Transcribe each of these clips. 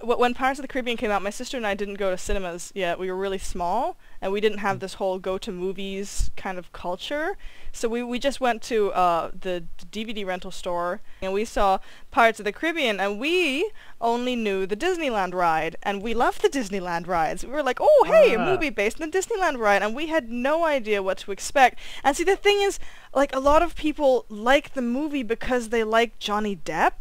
when Pirates of the Caribbean came out, my sister and I didn't go to cinemas yet. We were really small, and we didn't have this whole go-to-movies kind of culture. So we just went to the DVD rental store, and we saw Pirates of the Caribbean, and we only knew the Disneyland ride, and we loved the Disneyland rides. We were like, oh, hey, a movie based on the Disneyland ride, and we had no idea what to expect. And see, the thing is, like, a lot of people like the movie because they like Johnny Depp.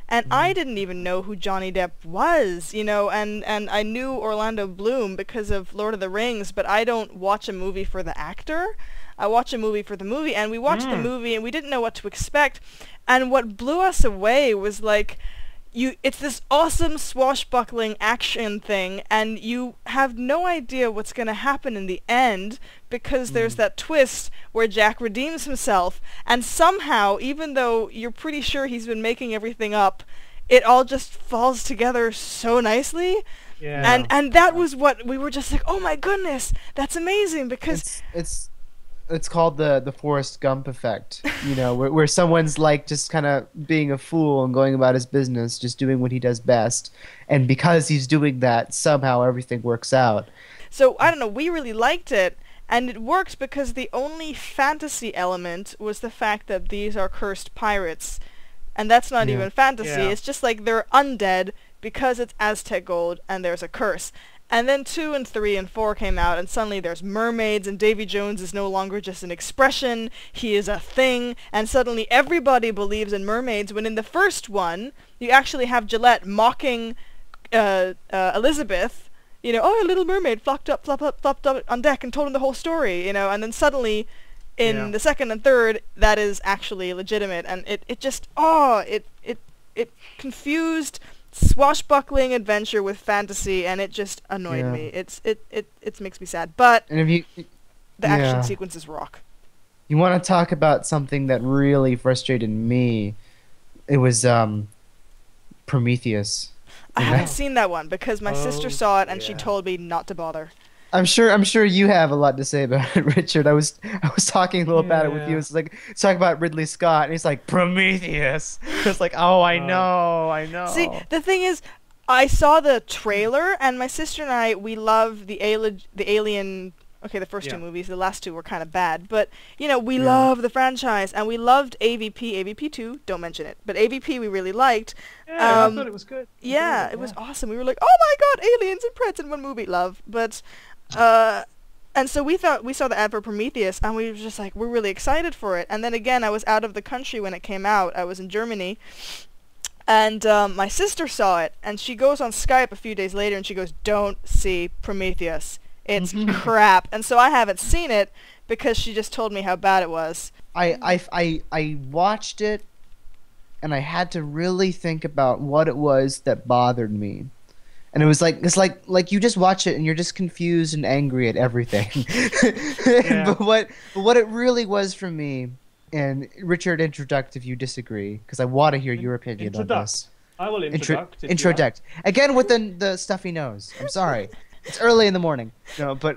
And I didn't even know who Johnny Depp was, you know, and I knew Orlando Bloom because of Lord of the Rings, but I don't watch a movie for the actor. I watch a movie for the movie, and we watched the movie, and we didn't know what to expect. And what blew us away was, like, it's this awesome swashbuckling action thing, and you have no idea what's going to happen in the end, because there's that twist where Jack redeems himself, and somehow, even though you're pretty sure he's been making everything up, it all just falls together so nicely. Yeah. And that was what we were just like, oh my goodness, that's amazing, because it's called the Forrest Gump effect, you know, where someone's like just kind of being a fool and going about his business, just doing what he does best, and because he's doing that, somehow everything works out. So I don't know, we really liked it, and it worked because the only fantasy element was the fact that these are cursed pirates, and that's not even fantasy. It's just like they're undead because it's Aztec gold and there's a curse. And then 2 and 3 and 4 came out, and suddenly there's mermaids, and Davy Jones is no longer just an expression, he is a thing, and suddenly everybody believes in mermaids, when in the first one, you actually have Gillette mocking Elizabeth, you know, oh, a little mermaid flopped up on deck and told him the whole story, you know, and then suddenly, in the second and third, that is actually legitimate, and it just, it confused swashbuckling adventure with fantasy, and it just annoyed me. It makes me sad, but and if you, the action sequences rock. You want to talk about something that really frustrated me? It was Prometheus. I haven't seen that one because my sister saw it and she told me not to bother. I'm sure you have a lot to say about it, Richard. I was talking a little about it with you. It's like talking about Ridley Scott, and he's like Prometheus. It's like, oh, I know. See, the thing is, I saw the trailer, and my sister and I, we love the Alien. Okay, the first 2 movies. The last 2 were kind of bad, but you know, we love the franchise, and we loved AVP. AVP 2, don't mention it, but AVP we really liked. Yeah, I thought it was good. It was awesome. We were like, oh my god, aliens and Preds in one movie, love. But and so we saw the ad for Prometheus, and we were just like, we're really excited for it. And then again, I was out of the country when it came out. I was in Germany, and my sister saw it, and she goes on Skype a few days later, and she goes, don't see Prometheus. It's crap. And so I haven't seen it because she just told me how bad it was. I watched it, and I had to really think about what it was that bothered me. And it was like, it's like you just watch it and you're just confused and angry at everything. But what it really was for me, and Richard, introduct if you disagree, because I want to hear your opinion on this. I will introduct. Again with the stuffy nose. I'm sorry. It's early in the morning. No, but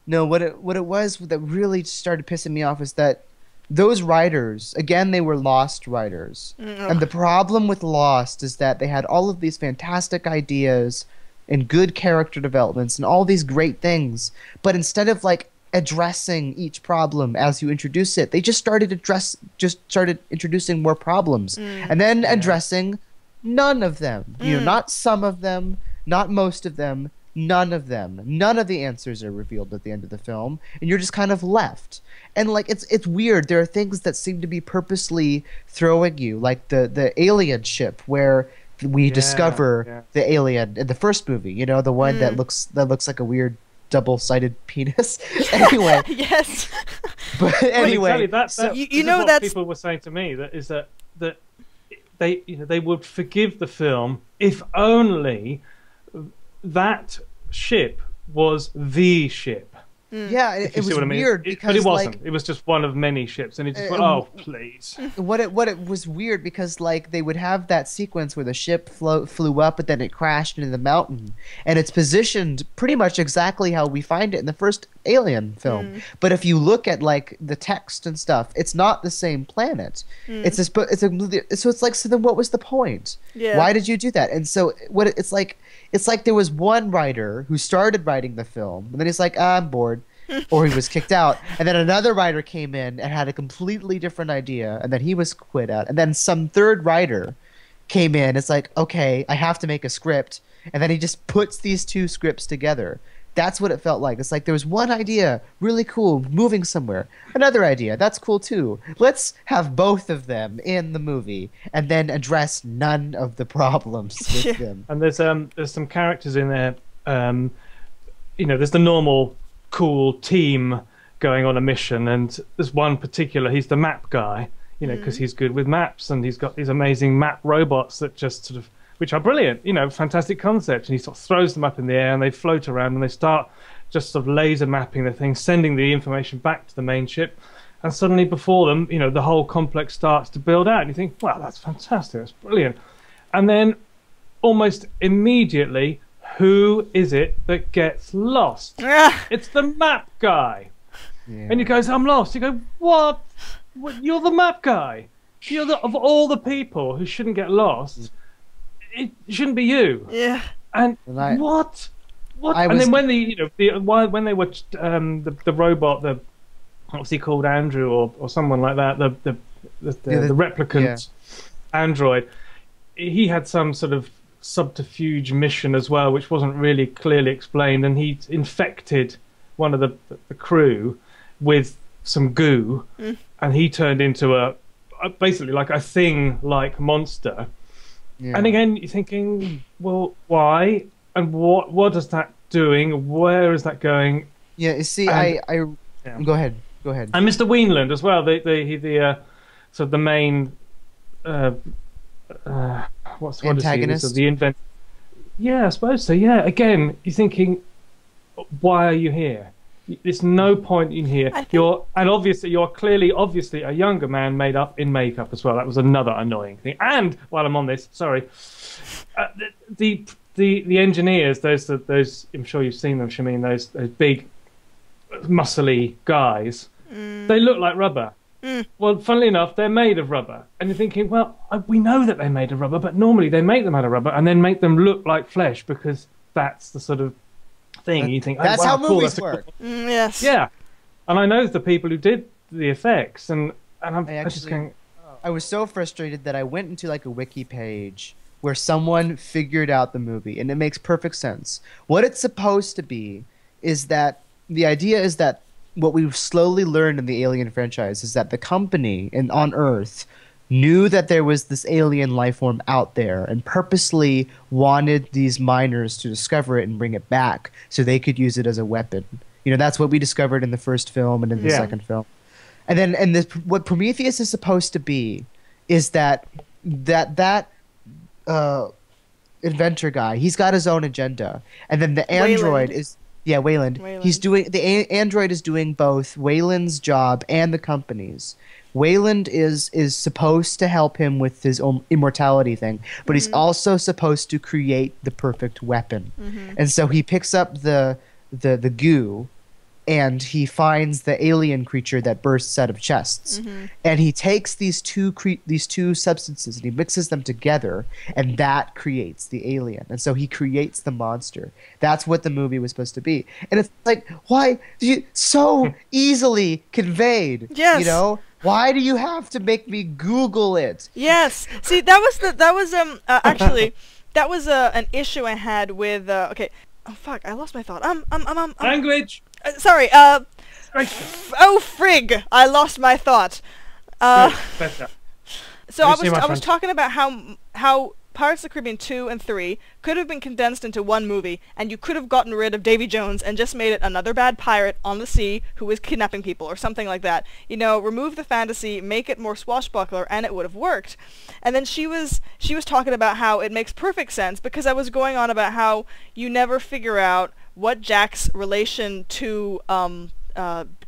no, what it was that really started pissing me off is that those writers, again, they were Lost writers. And the problem with Lost is that they had all of these fantastic ideas and good character developments and all these great things, but instead of like addressing each problem as you introduce it, they just started introducing more problems and then addressing none of them. You know, not some of them, not most of them, none of them. None of the answers are revealed at the end of the film, and you're just kind of left. And like it's weird. There are things that seem to be purposely throwing you, like the alien ship where we discover the alien in the first movie. You know, the one that looks like a weird double-sided penis. Anyway. Yes. But anyway, that's you know what that's people were saying to me, that they would forgive the film if only that ship was the ship. Yeah, If it you was see what I mean. weird But because it wasn't. like It was just one of many ships, and he just went, "Oh, please." what it was weird because like they would have that sequence where the ship flew up, but then it crashed into the mountain, and it's positioned pretty much exactly how we find it in the first Alien film. But if you look at like the text and stuff, it's not the same planet. It's this, but so it's like, so then what was the point? Yeah. Why did you do that? And so what it's like there was one writer who started writing the film, and then he's like, I'm bored. Or he was kicked out, and then another writer came in and had a completely different idea, and then he was quit out, and then some third writer came in. It's like, okay, I have to make a script, and then he just puts these two scripts together. That's what it felt like. It's like there was one idea, really cool, moving somewhere. Another idea, that's cool too. Let's have both of them in the movie, and then address none of the problems with them. And there's some characters in there. There's the normal cool team going on a mission, and there's one particular, he's the map guy, because he's good with maps, and he's got these amazing map robots that just sort of, which are brilliant, fantastic concept, and he sort of throws them up in the air and they float around and they start just sort of laser mapping the thing, sending the information back to the main ship, and suddenly before them, the whole complex starts to build out, and you think, wow, that's fantastic, that's brilliant. And then almost immediately, who is it that gets lost? It's the map guy. Yeah. And he goes, I'm lost. You go, what? You're the map guy. Of all the people who shouldn't get lost, it shouldn't be you. Yeah. And what? And then when when they were the robot, what's he called, Andrew or someone like that, the replicant android, he had some sort of subterfuge mission as well, which wasn't really clearly explained, and he infected one of the crew with some goo, and he turned into basically like a thing-like monster. Yeah. And again, you're thinking, well, why? And what is that doing? Where is that going? Yeah, you see, go ahead. And Mr. Weenland as well. So the main. What's antagonist? Is he? The inventor. Yeah, I suppose so. Yeah. Again, you're thinking, why are you here? There's no point in here. You're clearly, obviously, a younger man made up in makeup as well. That was another annoying thing. And while I'm on this, sorry, the engineers, those I'm sure you've seen them, Shamine. Those big, muscly guys. They look like rubber. Well, funnily enough, they're made of rubber. And you're thinking, well, we know that they're made of rubber, but normally they make them out of rubber and then make them look like flesh, because that's the sort of thing you think. That's how movies work. Yes. Yeah. And I know the people who did the effects, and I'm just going... I was so frustrated that I went into like a wiki page where someone figured out the movie, and it makes perfect sense. What it's supposed to be is that the idea is that what we've slowly learned in the Alien franchise is that the company on Earth knew that there was this alien life form out there and purposely wanted these miners to discover it and bring it back so they could use it as a weapon. That's what we discovered in the first film and in the second film. And then what Prometheus is supposed to be is that inventor guy, he's got his own agenda. And then the android is... Yeah, Weyland. The android is doing both Weyland's job and the company's. Weyland is supposed to help him with his own immortality thing, but he's also supposed to create the perfect weapon. And so he picks up the goo, and he finds the alien creature that bursts out of chests. And he takes these two substances and he mixes them together, and that creates the alien. And so he creates the monster. That's what the movie was supposed to be. And it's like, why do you so easily conveyed? Yes. Why do you have to make me Google it? Yes. See, that was actually that was an issue I had with okay. Oh fuck! I lost my thought. Language. Sorry. Oh frig! I lost my thought. Better. So I was talking about how Pirates of the Caribbean 2 and 3 could have been condensed into one movie, and you could have gotten rid of Davy Jones and just made it another bad pirate on the sea who was kidnapping people or something like that. Remove the fantasy, make it more swashbuckler, and it would have worked. And then she was talking about how it makes perfect sense, because I was going on about how you never figure out what Jack's relation to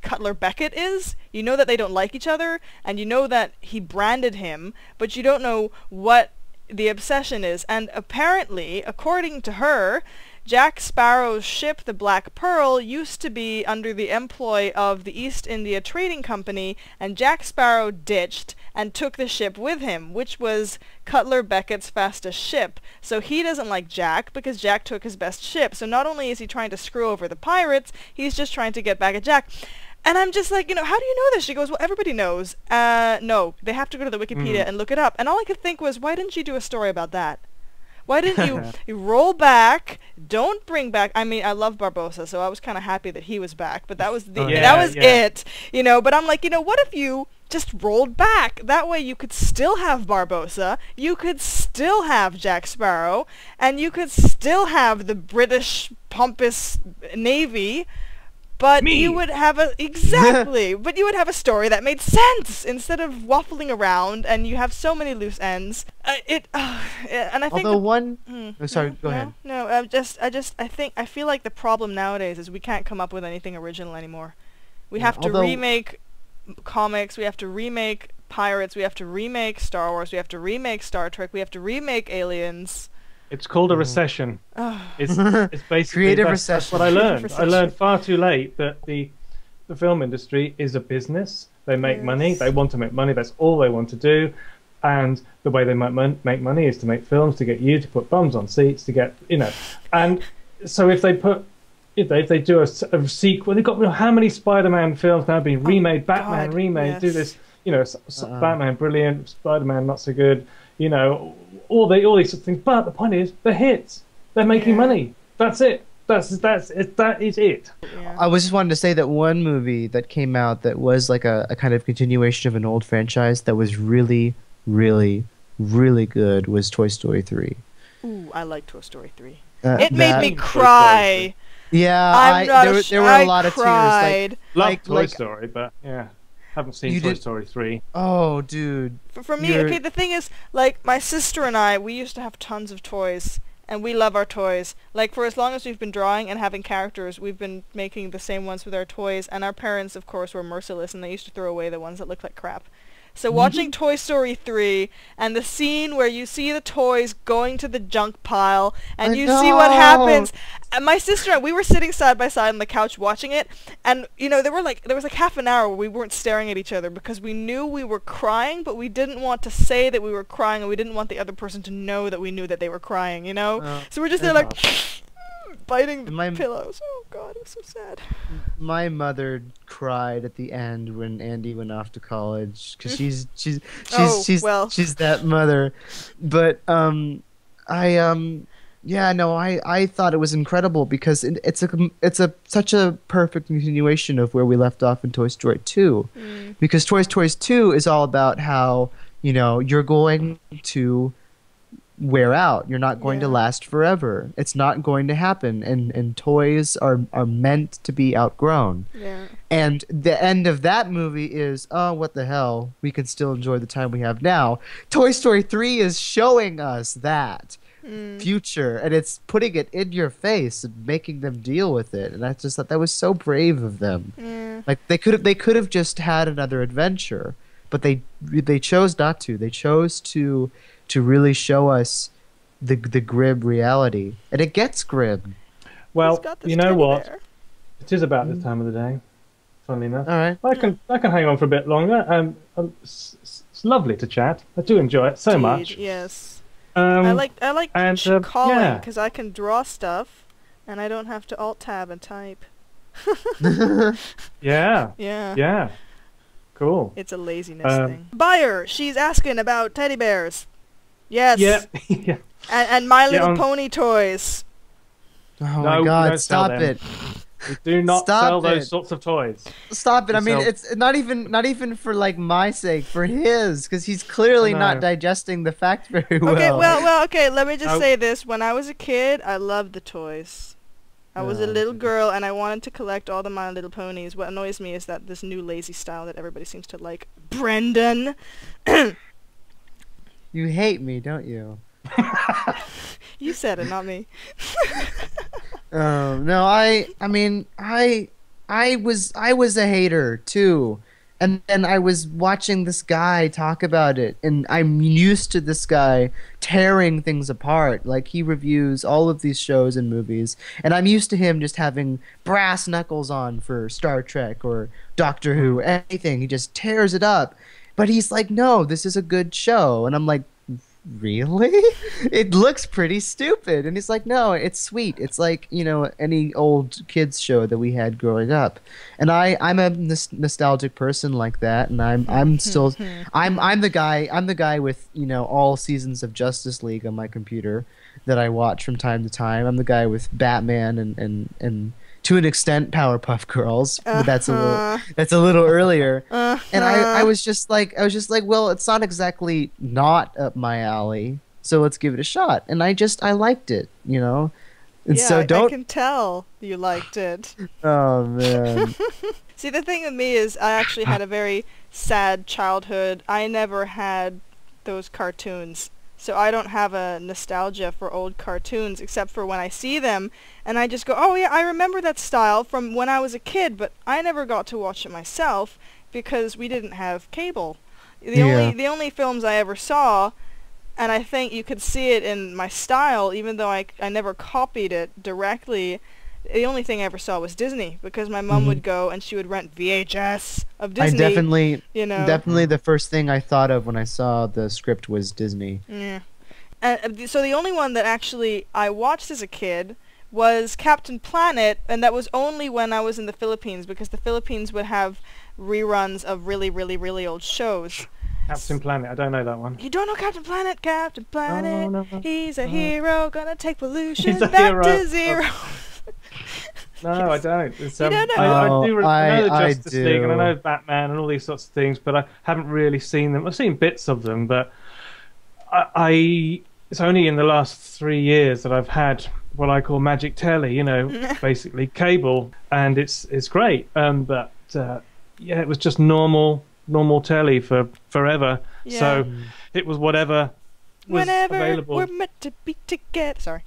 Cutler Beckett is. You know that they don't like each other, and you know that he branded him, but you don't know what the obsession is. And apparently, according to her, Jack Sparrow's ship, the Black Pearl, used to be under the employ of the East India Trading Company, and Jack Sparrow ditched and took the ship with him, which was Cutler Beckett's fastest ship. So he doesn't like Jack because Jack took his best ship. So not only is he trying to screw over the pirates, he's just trying to get back at Jack. And I'm just like, how do you know this? She goes, well, everybody knows. No, they have to go to the Wikipedia and look it up. And all I could think was, why didn't you do a story about that? Why didn't you roll back? Don't bring back. I mean, I love Barbossa, so I was kind of happy that he was back. But that was it, But I'm like, what if you just rolled back? That way, you could still have Barbossa, you could still have Jack Sparrow, and you could still have the British pompous navy. But you would have but you would have a story that made sense instead of waffling around, and you have so many loose ends. And I think. Sorry, go ahead. No, I feel like the problem nowadays is we can't come up with anything original anymore. We have to remake comics. We have to remake Pirates. We have to remake Star Wars. We have to remake Star Trek. We have to remake Aliens. It's called a recession. It's basically creative recession. That's what I learned. I learned far too late that the film industry is a business. They make money. They want to make money. That's all they want to do. And the way they might make money is to make films, to get you to put bums on seats, to get And so if they do a sequel, they've got how many Spider-Man films now being remade? Batman remade. Do this. Batman brilliant, Spider-Man not so good. All these sorts of things. But the point is, they're hits. They're making money. That's it. That is it. Yeah. I was just wanted to say that one movie that came out that was like a kind of continuation of an old franchise that was really, really, really good was Toy Story 3. Ooh, I like Toy Story 3. It made me cry. Yeah, there were a lot of tears. Like Toy Story, but yeah. Haven't seen Toy Story 3. Oh, dude. For me, the thing is, my sister and I, we used to have tons of toys, and we love our toys. For as long as we've been drawing and having characters, we've been making the same ones with our toys, and our parents, of course, were merciless, and they used to throw away the ones that looked like crap. So watching Toy Story 3 and the scene where you see the toys going to the junk pile and you see what happens. And my sister and we were sitting side by side on the couch watching it, and there was half an hour where we weren't staring at each other because we knew we were crying, but we didn't want to say that we were crying, and we didn't want the other person to know that we knew that they were crying, So we're just there biting the pillows. Oh God, it was so sad. My mother cried at the end when Andy went off to college because she's that mother. But I thought it was incredible because it's such a perfect continuation of where we left off in Toy Story 2. Because Toy Story 2 is all about how you're going to wear out. You're not going to last forever. It's not going to happen. And toys are meant to be outgrown. Yeah. And the end of that movie is, oh, what the hell? We can still enjoy the time we have now. Toy Story 3 is showing us that future, and it's putting it in your face and making them deal with it. And I just thought that was so brave of them. They could have just had another adventure, but they chose not to. They chose to really show us the grim reality. And it gets grim. Well, you know what? It is about this time of the day, funnily enough. All right. I can hang on for a bit longer. It's lovely to chat. I do enjoy it so much. Yes. I like calling because I can draw stuff and I don't have to alt-tab and type. Yeah. Yeah. Yeah. Cool. It's a laziness thing. Buyer, she's asking about teddy bears. Yes. Yeah. Yeah. And My Little Pony toys. Oh my God! Stop it! We do not sell those sorts of toys. Stop it! I mean, it's not even for my sake, for his, because he's clearly not digesting the fact very well. Okay, well, okay. Let me just say this: when I was a kid, I loved the toys. I was a little girl, and I wanted to collect all the My Little Ponies. What annoys me is that this new lazy style that everybody seems to like. Brendan. You hate me, don't you? You said it, not me. No, I mean, I was a hater too, and then I was watching this guy talk about it, and I'm used to this guy tearing things apart. Like he reviews all of these shows and movies, and I'm used to him just having brass knuckles on for Star Trek or Doctor Who, anything. He just tears it up, but he's like, "No, this is a good show," and I'm like, really? It looks pretty stupid. And he's like, no, it's sweet. It's like, any old kids show that we had growing up. And I'm a nostalgic person like that, and I'm still I'm the guy with, all seasons of Justice League on my computer that I watch from time to time. I'm the guy with Batman and to an extent Powerpuff Girls, but that's a little earlier. And I was just like, well, it's not exactly not up my alley, so let's give it a shot. And I liked it, And yeah, so I can tell you liked it. Oh man. See, the thing with me is I actually had a very sad childhood. I never had those cartoons. So I don't have a nostalgia for old cartoons, except for when I see them, and I just go, oh yeah, I remember that style from when I was a kid, but I never got to watch it myself because we didn't have cable. The only films I ever saw, and I think you could see it in my style, even though I never copied it directly, the only thing I ever saw was Disney, because my mom would go and she would rent VHS of Disney. Definitely the first thing I thought of when I saw the script was Disney. Yeah. So the only one that actually I watched as a kid was Captain Planet, and that was only when I was in the Philippines, because the Philippines would have reruns of really, really, really old shows. Captain Planet, I don't know that one. You don't know Captain Planet? Captain Planet, no. He's a hero, gonna take pollution He's a back hero. to zero. No, I don't. It's, You don't know? I know the I Justice League, and I do. know Batman and all these sorts of things, but I haven't really seen them. I've seen bits of them, but it's only in the last 3 years that I've had what I call magic telly, basically cable, and it's great. But it was just normal telly for forever. Yeah. So it was whatever was Whenever available. we're meant to be together. Sorry.